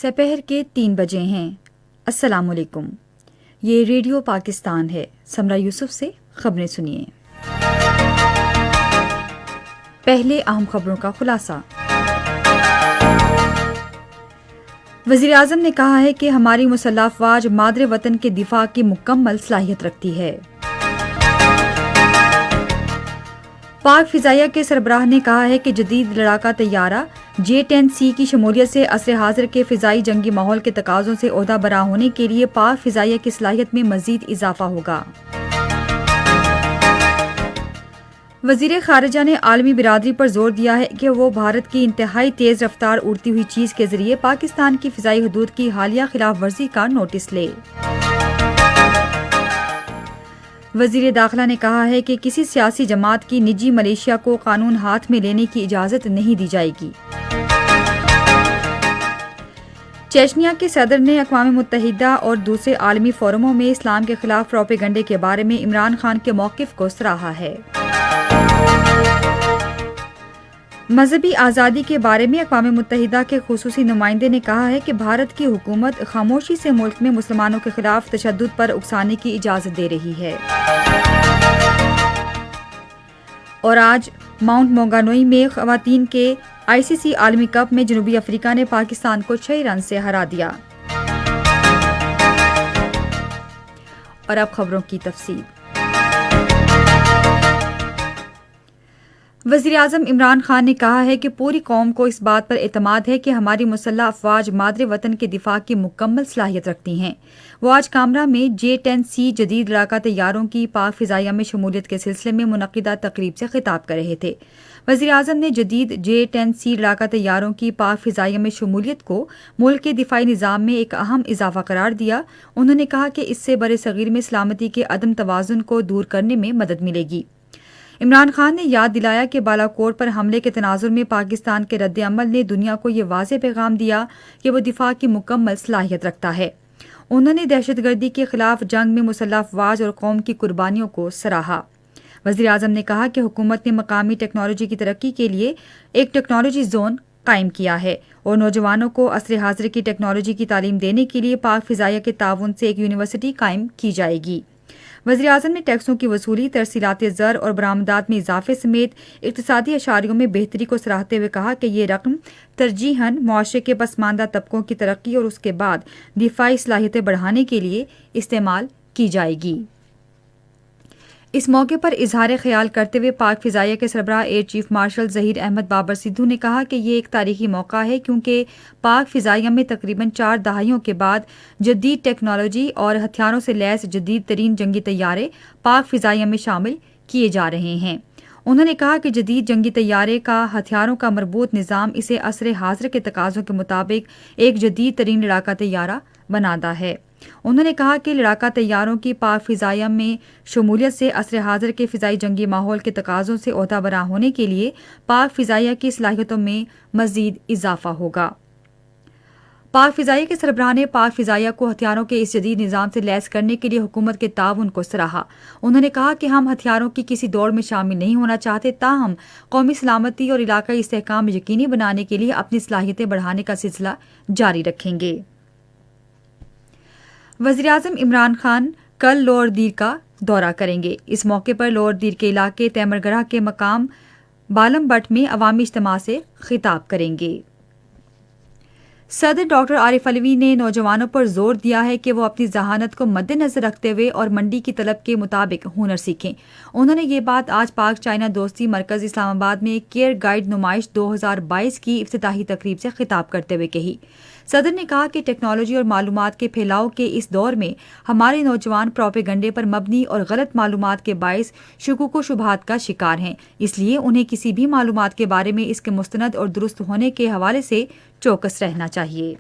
سپہر کے 3 بجے ہیں۔ السلام علیکم، یہ ریڈیو پاکستان ہے۔ سمرہ یوسف سے خبریں سنیے۔ پہلے اہم خبروں کا خلاصہ۔ وزیر اعظم نے کہا ہے کہ ہماری مسلح افواج مادر وطن کے دفاع کی مکمل صلاحیت رکھتی ہے۔ پاک فضائیہ کے سربراہ نے کہا ہے کہ جدید لڑاکا طیارہ J-10C کی شمولیت سے عصر حاضر کے فضائی جنگی ماحول کے تقاضوں سے عہدہ برآں ہونے کے لیے پاک فضائیہ کی صلاحیت میں مزید اضافہ ہوگا۔ وزیر خارجہ نے عالمی برادری پر زور دیا ہے کہ وہ بھارت کی انتہائی تیز رفتار اڑتی ہوئی چیز کے ذریعے پاکستان کی فضائی حدود کی حالیہ خلاف ورزی کا نوٹس لے۔ وزیر داخلہ نے کہا ہے کہ کسی سیاسی جماعت کی نجی ملیشیا کو قانون ہاتھ میں لینے کی اجازت نہیں دی جائے گی۔ چیچنیا کے صدر نے اقوام متحدہ اور دوسرے عالمی فورموں میں اسلام کے خلاف پروپیگنڈے کے بارے میں عمران خان کے موقف کو سراہا ہے۔ مذہبی آزادی کے بارے میں اقوام متحدہ کے خصوصی نمائندے نے کہا ہے کہ بھارت کی حکومت خاموشی سے ملک میں مسلمانوں کے خلاف تشدد پر اکسانے کی اجازت دے رہی ہے۔ اور آج ماؤنٹ مونگانوئی میں خواتین کے ICC عالمی کپ میں جنوبی افریقہ نے پاکستان کو 6 رن سے ہرا دیا۔ اور اب خبروں کی تفصیل۔ وزیر اعظم عمران خان نے کہا ہے کہ پوری قوم کو اس بات پر اعتماد ہے کہ ہماری مسلح افواج مادر وطن کے دفاع کی مکمل صلاحیت رکھتی ہیں۔ وہ آج کامرا میں J-10C جدید لڑاکا طیاروں کی پاک فضائیہ میں شمولیت کے سلسلے میں منعقدہ تقریب سے خطاب کر رہے تھے۔ وزیر اعظم نے جدید J-10C لڑاکا طیاروں کی پاک فضائیہ میں شمولیت کو ملک کے دفاعی نظام میں ایک اہم اضافہ قرار دیا۔ انہوں نے کہا کہ اس سے برصغیر میں سلامتی کے عدم توازن کو دور کرنے میں مدد ملے گی۔ عمران خان نے یاد دلایا کہ بالاکوٹ پر حملے کے تناظر میں پاکستان کے رد عمل نے دنیا کو یہ واضح پیغام دیا کہ وہ دفاع کی مکمل صلاحیت رکھتا ہے۔ انہوں نے دہشت گردی کے خلاف جنگ میں مسلح افواج اور قوم کی قربانیوں کو سراہا۔ وزیر اعظم نے کہا کہ حکومت نے مقامی ٹیکنالوجی کی ترقی کے لیے ایک ٹیکنالوجی زون قائم کیا ہے اور نوجوانوں کو عصر حاضر کی ٹیکنالوجی کی تعلیم دینے کے لیے پاک فضائیہ کے تعاون سے ایک یونیورسٹی قائم کی جائے گی۔ وزیر اعظم نے ٹیکسوں کی وصولی، ترسیلات زر اور برآمدات میں اضافے سمیت اقتصادی اشاریوں میں بہتری کو سراہتے ہوئے کہا کہ یہ رقم ترجیحاً معاشرے کے پسماندہ طبقوں کی ترقی اور اس کے بعد دفاعی صلاحیتیں بڑھانے کے لیے استعمال کی جائے گی۔ اس موقع پر اظہار خیال کرتے ہوئے پاک فضائیہ کے سربراہ air chief marshal Zaheer Ahmed Babar Sidhu نے کہا کہ یہ ایک تاریخی موقع ہے کیونکہ پاک فضائیہ میں تقریباً 4 دہائیوں کے بعد جدید ٹیکنالوجی اور ہتھیاروں سے لیس جدید ترین جنگی طیارے پاک فضائیہ میں شامل کیے جا رہے ہیں۔ انہوں نے کہا کہ جدید جنگی طیارے کا ہتھیاروں کا مربوط نظام اسے عصر حاضر کے تقاضوں کے مطابق ایک جدید ترین لڑاکا طیارہ بناتا ہے۔ انہوں نے کہا کہ لڑاکا طیاروں کی پاک فضائیہ میں شمولیت سے عصر حاضر کے فضائی جنگی ماحول کے تقاضوں سے عہدہ برآں ہونے کے لیے پاک فضائیہ کی صلاحیتوں میں مزید اضافہ ہوگا۔ پاک فضائیہ کے سربراہ نے پاک فضائیہ کو ہتھیاروں کے اس جدید نظام سے لیس کرنے کے لیے حکومت کے تعاون کو سراہا۔ انہوں نے کہا کہ ہم ہتھیاروں کی کسی دوڑ میں شامل نہیں ہونا چاہتے، تاہم قومی سلامتی اور علاقائی استحکام یقینی بنانے کے لیے اپنی صلاحیتیں بڑھانے کا سلسلہ جاری رکھیں گے۔ وزیر اعظم عمران خان کل لوور دیر کا دورہ کریں گے۔ اس موقع پر لوور دیر کے علاقے تیمرگڑھ کے مقام بالم بٹ میں عوامی اجتماع سے خطاب کریں گے۔ صدر ڈاکٹر عارف علوی نے نوجوانوں پر زور دیا ہے کہ وہ اپنی ذہانت کو مد نظر رکھتے ہوئے اور منڈی کی طلب کے مطابق ہنر سیکھیں۔ انہوں نے یہ بات آج پاک چائنا دوستی مرکز اسلام آباد میں کیئر گائیڈ نمائش 2022 کی افتتاحی تقریب سے خطاب کرتے ہوئے کہی۔ صدر نے کہا کہ ٹیکنالوجی اور معلومات کے پھیلاؤ کے اس دور میں ہمارے نوجوان پروپیگنڈے پر مبنی اور غلط معلومات کے باعث شکوک و شبہات کا شکار ہیں، اس لیے انہیں کسی بھی معلومات کے بارے میں اس کے مستند اور درست ہونے کے حوالے سے چوکس رہنا چاہیے۔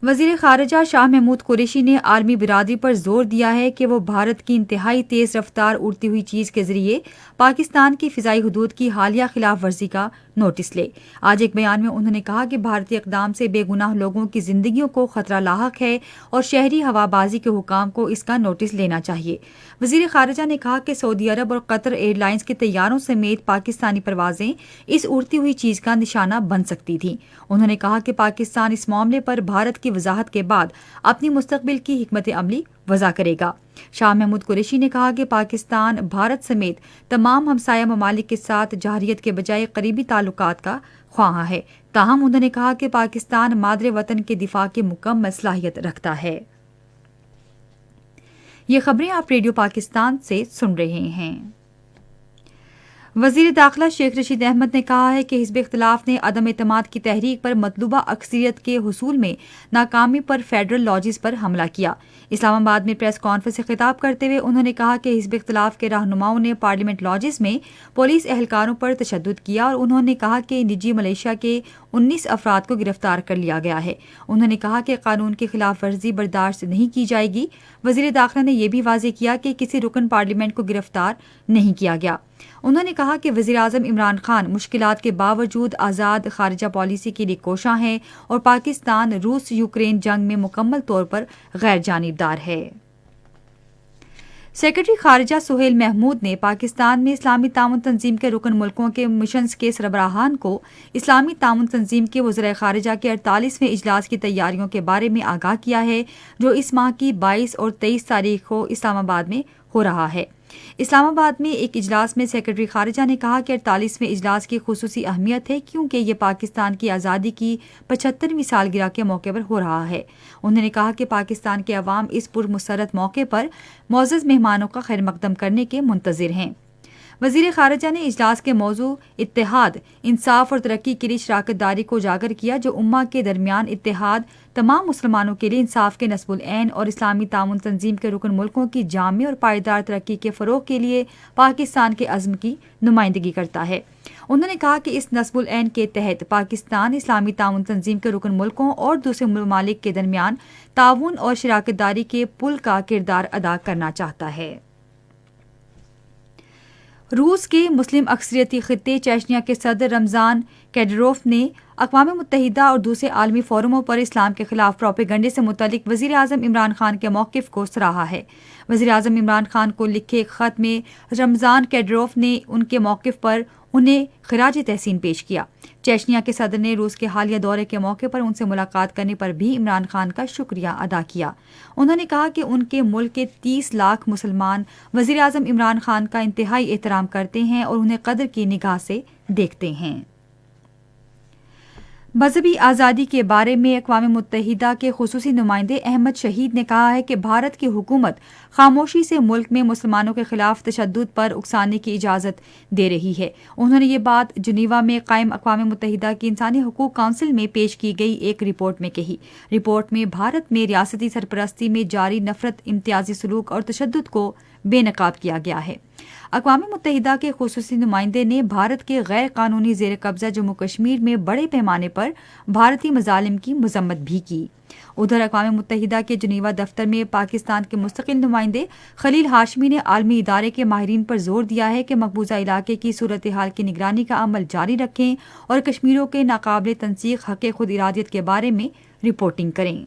وزیر خارجہ شاہ محمود قریشی نے عالمی برادری پر زور دیا ہے کہ وہ بھارت کی انتہائی تیز رفتار اڑتی ہوئی چیز کے ذریعے پاکستان کی فضائی حدود کی حالیہ خلاف ورزی کا نوٹس لے۔ آج ایک بیان میں انہوں نے کہا کہ بھارتی اقدام سے بے گناہ لوگوں کی زندگیوں کو خطرہ لاحق ہے اور شہری ہوابازی کے حکام کو اس کا نوٹس لینا چاہیے۔ وزیر خارجہ نے کہا کہ سعودی عرب اور قطر ایئر لائنز کے طیاروں سمیت پاکستانی پروازیں اس اڑتی ہوئی چیز کا نشانہ بن سکتی تھیں۔ انہوں نے کہا کہ پاکستان اس معاملے پر بھارت کی وضاحت کے بعد اپنی مستقبل کی حکمت عملی وضع کرے گا۔ شاہ محمود قریشی نے کہا کہ پاکستان بھارت سمیت تمام ہمسایہ ممالک کے ساتھ جارحیت کے بجائے قریبی تعلقات کا خواہاں ہے، تاہم انہوں نے کہا کہ پاکستان مادر وطن کے دفاع کی مکمل صلاحیت رکھتا ہے۔ یہ خبریں آپ ریڈیو پاکستان سے سن رہے ہیں۔ وزیر داخلہ شیخ رشید احمد نے کہا ہے کہ حزب اختلاف نے عدم اعتماد کی تحریک پر مطلوبہ اکثریت کے حصول میں ناکامی پر فیڈرل لاجز پر حملہ کیا۔ اسلام آباد میں پریس کانفرنس سے خطاب کرتے ہوئے انہوں نے کہا کہ حزب اختلاف کے رہنماؤں نے پارلیمنٹ لاجز میں پولیس اہلکاروں پر تشدد کیا اور انہوں نے کہا کہ نجی ملیشیا کے 19 افراد کو گرفتار کر لیا گیا ہے۔ انہوں نے کہا کہ قانون کی خلاف ورزی برداشت نہیں کی جائے گی۔ وزیر داخلہ نے یہ بھی واضح کیا کہ کسی رکن پارلیمنٹ کو گرفتار نہیں کیا گیا۔ انہوں نے کہا کہ وزیر اعظم عمران خان مشکلات کے باوجود آزاد خارجہ پالیسی کے لیے کوشاں ہیں اور پاکستان روس یوکرین جنگ میں مکمل طور پر غیر جانبدار ہے۔ سیکرٹری خارجہ سہیل محمود نے پاکستان میں اسلامی تعاون تنظیم کے رکن ملکوں کے مشنز کے سربراہان کو اسلامی تعاون تنظیم کے وزراء خارجہ کے 48ویں اجلاس کی تیاریوں کے بارے میں آگاہ کیا ہے، جو اس ماہ کی 22 اور 23 تاریخ کو اسلام آباد میں ہو رہا ہے۔ اسلام آباد میں ایک اجلاس میں سیکرٹری خارجہ نے کہا کہ 48ویں اجلاس کی خصوصی اہمیت ہے کیونکہ یہ پاکستان کی آزادی کی 75ویں سالگرہ کے موقع پر ہو رہا ہے۔ انہوں نے کہا کہ پاکستان کے عوام اس پرمسرت موقع پر معزز مہمانوں کا خیر مقدم کرنے کے منتظر ہیں۔ وزیر خارجہ نے اجلاس کے موضوع اتحاد، انصاف اور ترقی کے لیے شراکت داری کو اجاگر کیا، جو امہ کے درمیان اتحاد، تمام مسلمانوں کے لیے انصاف کے نصب العین اور اسلامی تعاون تنظیم کے رکن ملکوں کی جامع اور پائیدار ترقی کے فروغ کے لیے پاکستان کے عزم کی نمائندگی کرتا ہے۔ انہوں نے کہا کہ اس نصب العین کے تحت پاکستان اسلامی تعاون تنظیم کے رکن ملکوں اور دوسرے ممالک کے درمیان تعاون اور شراکت داری کے پل کا کردار ادا کرنا چاہتا ہے۔ روس کے مسلم اکثریتی خطے چیچنیا کے صدر رمضان کیڈروف نے اقوام متحدہ اور دوسرے عالمی فورموں پر اسلام کے خلاف پروپیگنڈے سے متعلق وزیر اعظم عمران خان کے موقف کو سراہا ہے۔ وزیر اعظم عمران خان کو لکھے ایک خط میں رمضان کیڈروف نے ان کے موقف پر انہیں خراج تحسین پیش کیا۔ چیچنیا کے صدر نے روس کے حالیہ دورے کے موقع پر ان سے ملاقات کرنے پر بھی عمران خان کا شکریہ ادا کیا۔ انہوں نے کہا کہ ان کے ملک کے 30 لاکھ مسلمان وزیر اعظم عمران خان کا انتہائی احترام کرتے ہیں اور انہیں قدر کی نگاہ سے دیکھتے ہیں۔ مذہبی آزادی کے بارے میں اقوام متحدہ کے خصوصی نمائندے احمد شہید نے کہا ہے کہ بھارت کی حکومت خاموشی سے ملک میں مسلمانوں کے خلاف تشدد پر اکسانے کی اجازت دے رہی ہے۔ انہوں نے یہ بات جنیوا میں قائم اقوام متحدہ کی انسانی حقوق کونسل میں پیش کی گئی ایک رپورٹ میں کہی۔ رپورٹ میں بھارت میں ریاستی سرپرستی میں جاری نفرت، امتیازی سلوک اور تشدد کو بے نقاب کیا گیا ہے۔ اقوام متحدہ کے خصوصی نمائندے نے بھارت کے غیر قانونی زیر قبضہ جموں کشمیر میں بڑے پیمانے پر بھارتی مظالم کی مذمت بھی کی۔ ادھر اقوام متحدہ کے جنیوا دفتر میں پاکستان کے مستقل نمائندے خلیل ہاشمی نے عالمی ادارے کے ماہرین پر زور دیا ہے کہ مقبوضہ علاقے کی صورتحال کی نگرانی کا عمل جاری رکھیں اور کشمیریوں کے ناقابل تنسیق حق خود ارادیت کے بارے میں رپورٹنگ کریں۔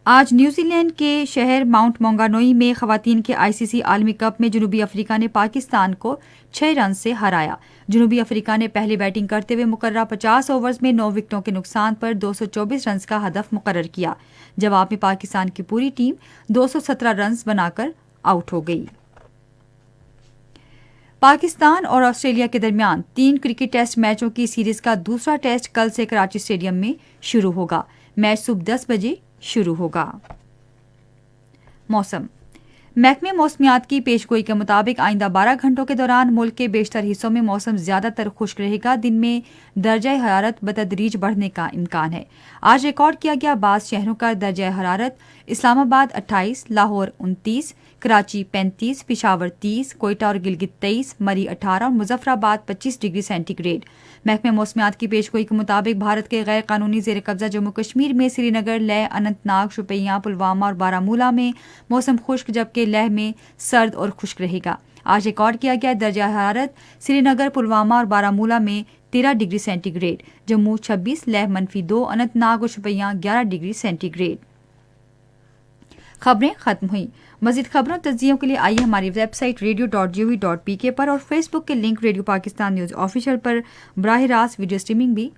آج نیوزی لینڈ کے شہر ماؤنٹ مونگانوئی میں خواتین کے ICC عالمی کپ میں جنوبی افریقہ نے پاکستان کو 6 رن سے ہرایا۔ جنوبی افریقہ نے پہلے بیٹنگ کرتے ہوئے مقررہ 50 اوورز میں 9 وکٹوں کے نقصان پر 224 رنز کا ہدف مقرر کیا۔ جواب میں پاکستان کی پوری ٹیم 217 رنز بنا کر آؤٹ ہو گئی۔ پاکستان اور آسٹریلیا کے درمیان 3 کرکٹ ٹیسٹ میچوں کی سیریز کا دوسرا ٹیسٹ کل سے کراچی اسٹیڈیم میں شروع ہوگا۔ میچ صبح 10 بجے شروع ہوگا۔ موسم محکمہ موسمیات کی پیشگوئی کے مطابق آئندہ 12 گھنٹوں کے دوران ملک کے بیشتر حصوں میں موسم زیادہ تر خشک رہے گا۔ دن میں درجہ حرارت بتدریج بڑھنے کا امکان ہے۔ آج ریکارڈ کیا گیا بعض شہروں کا درجہ حرارت: اسلام آباد 28، لاہور 29، کراچی 35، پشاور 30، کوئٹہ اور گلگت 23، مری 18 اور مظفر آباد 25 ڈگری سینٹی گریڈ۔ محکمہ موسمیات کی پیشگوئی کے مطابق بھارت کے غیر قانونی زیر قبضہ جموں کشمیر میں سری نگر، لیہ، اننت ناگ، شوپیاں، پلوامہ اور بارہ مولہ میں موسم خشک، جبکہ لیہ میں سرد اور خشک رہے گا۔ آج ریکارڈ کیا گیا درجہ حرارت سری نگر، پلوامہ اور بارامولہ میں 13 degree centigrade, Jammu 26، Leh -2، Anantnag اور شوپیاں 11 ڈگری سینٹی گریڈ۔ خبریں ختم ہوئیں۔ مزید خبروں تجزیوں کے لیے آئیے ہماری ویب سائٹ radio.gov.pk پر اور فیس بک کے link radio Pakistan news official پر براہ راست ویڈیو اسٹریمنگ بھی